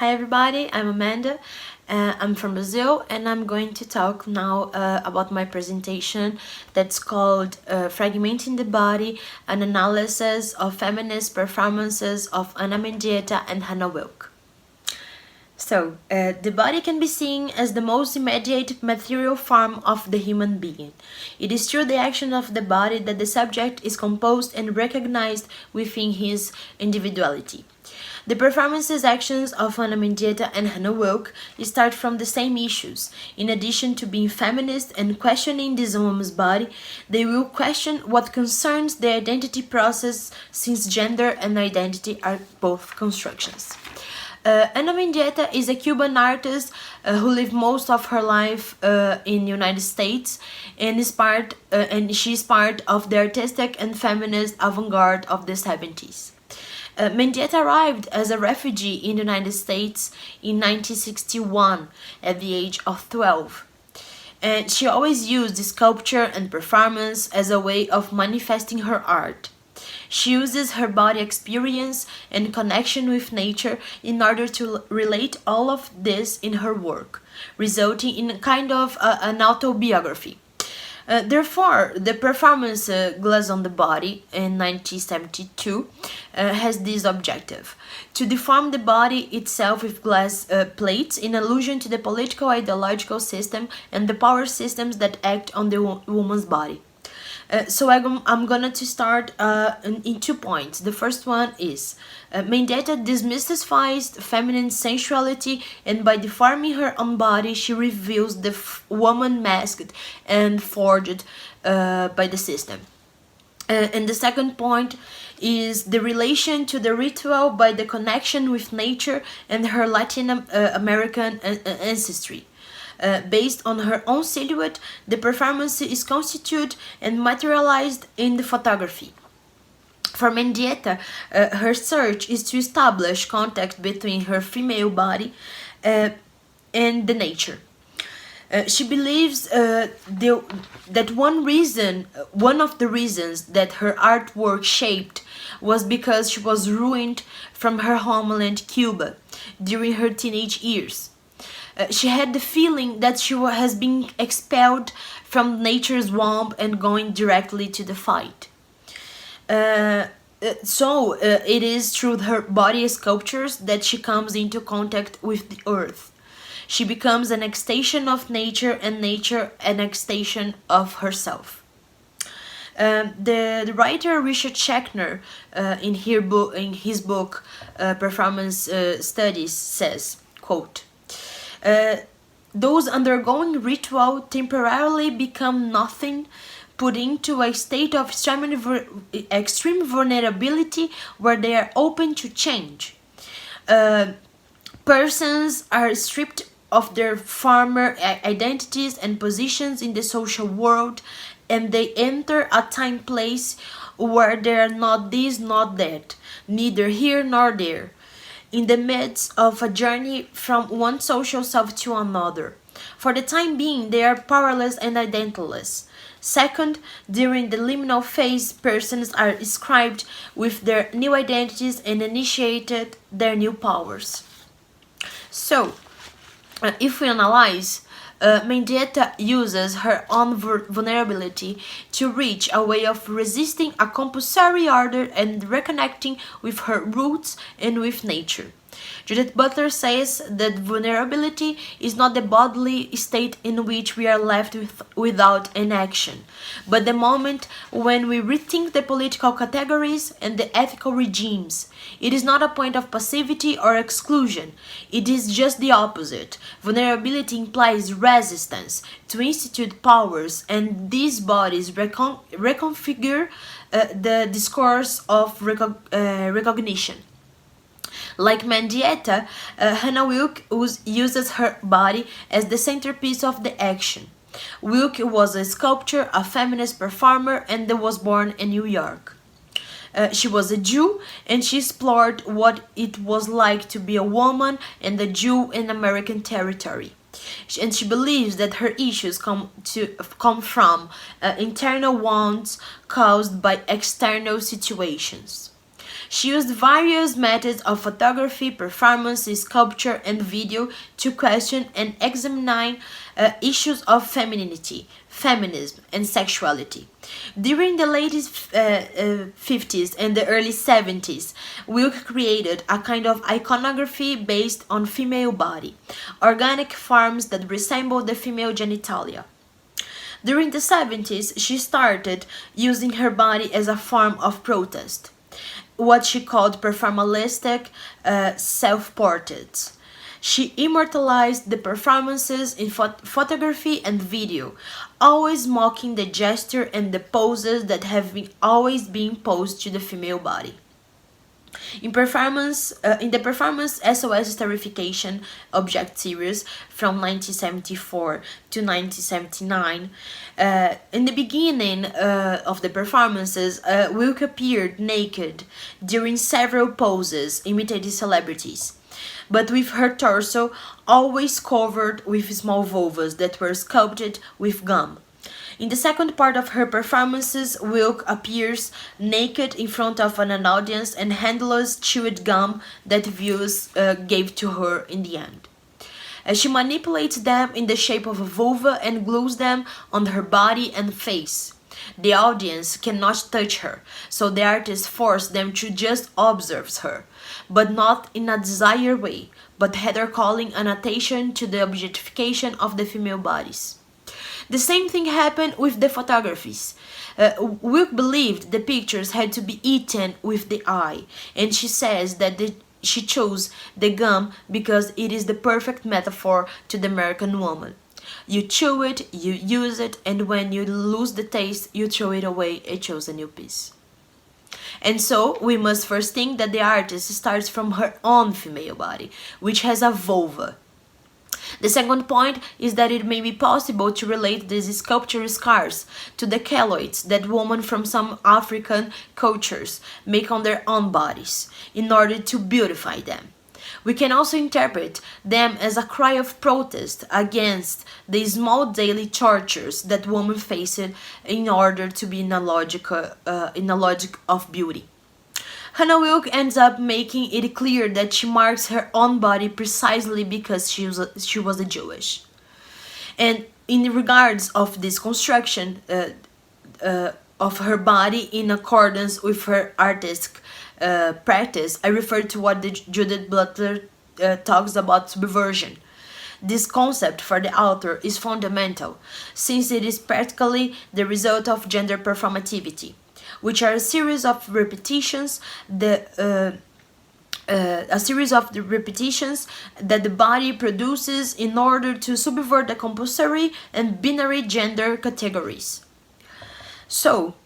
Hi everybody, I'm Amanda. I'm from Brazil and I'm going to talk now about my presentation that's called Fragmenting the Body, an analysis of feminist performances of Mendieta and Wilke. So, the body can be seen as the most immediate material form of the human being. It is through the action of the body that the subject is composed and recognized within his individuality. The performances actions of Mendieta and Wilke start from the same issues. In addition to being feminist and questioning this woman's body, they will question what concerns the identity process, since gender and identity are both constructions. Mendieta is a Cuban artist who lived most of her life in the United States and she is part of the artistic and feminist avant-garde of the 70s. Mendieta arrived as a refugee in the United States in 1961 at the age of 12. And she always used sculpture and performance as a way of manifesting her art. She uses her body experience and connection with nature in order to relate all of this in her work, resulting in a kind of an autobiography. Therefore, the performance Glass on the Body in 1972 has this objective: to deform the body itself with glass plates in allusion to the political ideological system and the power systems that act on the woman's body. So I'm gonna to start in 2 points. The first one is Mendieta demystifies feminine sensuality, and by deforming her own body, she reveals the woman masked and forged by the system. And the second point is the relation to the ritual by the connection with nature and her Latin American ancestry. Based on her own silhouette, the performance is constituted and materialized in the photography. For Mendieta, her search is to establish contact between her female body and the nature. She believes that one of the reasons that her artwork shaped was because she was ruined from her homeland Cuba during her teenage years. She had the feeling that she has been expelled from nature's womb and going directly to the fight. So it is through her body sculptures that she comes into contact with the earth. She becomes an extension of nature and nature an extension of herself. The writer Richard Schechner, in his book Performance Studies, says, quote, those undergoing ritual temporarily become nothing, put into a state of extreme vulnerability where they are open to change. Persons are stripped of their former identities and positions in the social world, and they enter a time place where they are not this, not that, neither here nor there, in the midst of a journey from one social self to another. For the time being, they are powerless and identityless. Second, during the liminal phase, persons are inscribed with their new identities and initiated their new powers. So, if we analyze, Mendieta uses her own vulnerability to reach a way of resisting a compulsory order and reconnecting with her roots and with nature. Judith Butler says that vulnerability is not the bodily state in which we are left without inaction, but the moment when we rethink the political categories and the ethical regimes. It is not a point of passivity or exclusion. It is just the opposite. Vulnerability implies resistance to institute powers, and these bodies reconfigure the discourse of recognition. Like Mendieta, Wilke uses her body as the centerpiece of the action. Wilke was a sculptor, a feminist performer, and was born in New York. She was a Jew, and she explored what it was like to be a woman and a Jew in American territory. And she believes that her issues come from internal wounds caused by external situations. She used various methods of photography, performance, sculpture, and video to question and examine issues of femininity, feminism, and sexuality. During the late 50s and the early 70s, Wilke created a kind of iconography based on female body, organic forms that resemble the female genitalia. During the 70s, she started using her body as a form of protest, what she called performalistic self-portraits. She immortalized the performances in photography and video, always mocking the gesture and the poses that have always been posed to the female body. In the performance SOS Terrification Object Series from 1974 to 1979, in the beginning of the performances, Wilke appeared naked during several poses imitating celebrities, but with her torso always covered with small vulvas that were sculpted with gum. In the second part of her performances, Wilke appears naked in front of an audience and handles chewed gum that viewers gave to her in the end. She manipulates them in the shape of a vulva and glues them on her body and face. The audience cannot touch her, so the artist forced them to just observe her, but not in a desired way, but rather calling an attention to the objectification of the female bodies. The same thing happened with the photographies. Wilke believed the pictures had to be eaten with the eye, and she says that she chose the gum because it is the perfect metaphor to the American woman. You chew it, you use it, and when you lose the taste, you throw it away and choose a new piece. And so, we must first think that the artist starts from her own female body, which has a vulva. The second point is that it may be possible to relate these sculpture scars to the keloids that women from some African cultures make on their own bodies in order to beautify them. We can also interpret them as a cry of protest against the small daily tortures that women face in order to be in a logic of beauty. Hannah Wilke ends up making it clear that she marks her own body precisely because she was a Jewish. And in regards of this construction of her body in accordance with her artistic practice, I refer to what Judith Butler talks about subversion. This concept for the author is fundamental, since it is practically the result of gender performativity, which are a series of repetitions that the body produces in order to subvert the compulsory and binary gender categories. So,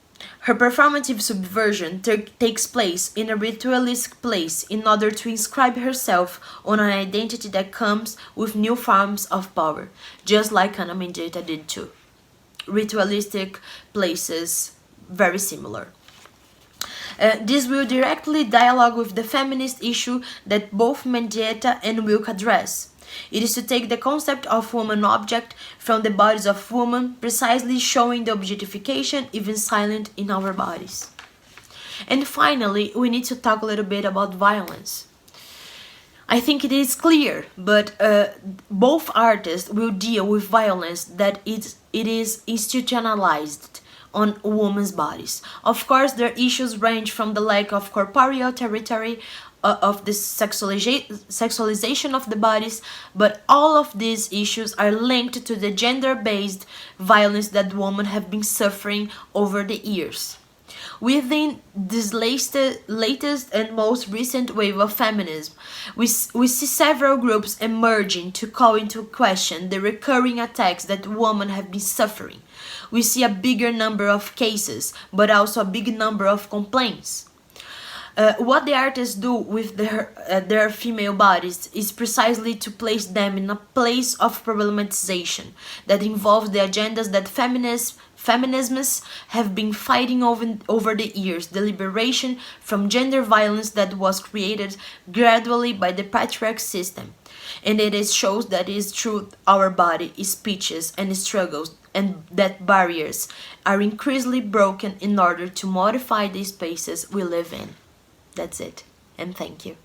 her performative subversion takes place in a ritualistic place in order to inscribe herself on an identity that comes with new forms of power, just like Anna Mendieta did too. Ritualistic places, very similar. This will directly dialogue with the feminist issue that both Mendieta and Wilke address. It is to take the concept of woman object from the bodies of women, precisely showing the objectification even silent in our bodies. And finally, we need to talk a little bit about violence. I think it is clear, but both artists will deal with violence that it is institutionalized on women's bodies. Of course, their issues range from the lack of corporeal territory, of the sexualization of the bodies, but all of these issues are linked to the gender-based violence that women have been suffering over the years. Within this latest and most recent wave of feminism, we see several groups emerging to call into question the recurring attacks that women have been suffering. We see a bigger number of cases, but also a big number of complaints. What the artists do with their female bodies is precisely to place them in a place of problematization that involves the agendas that feminisms have been fighting over the years, the liberation from gender violence that was created gradually by the patriarch system. And it shows that it is through our body, speeches and struggles, and that barriers are increasingly broken in order to modify the spaces we live in. That's it. And thank you.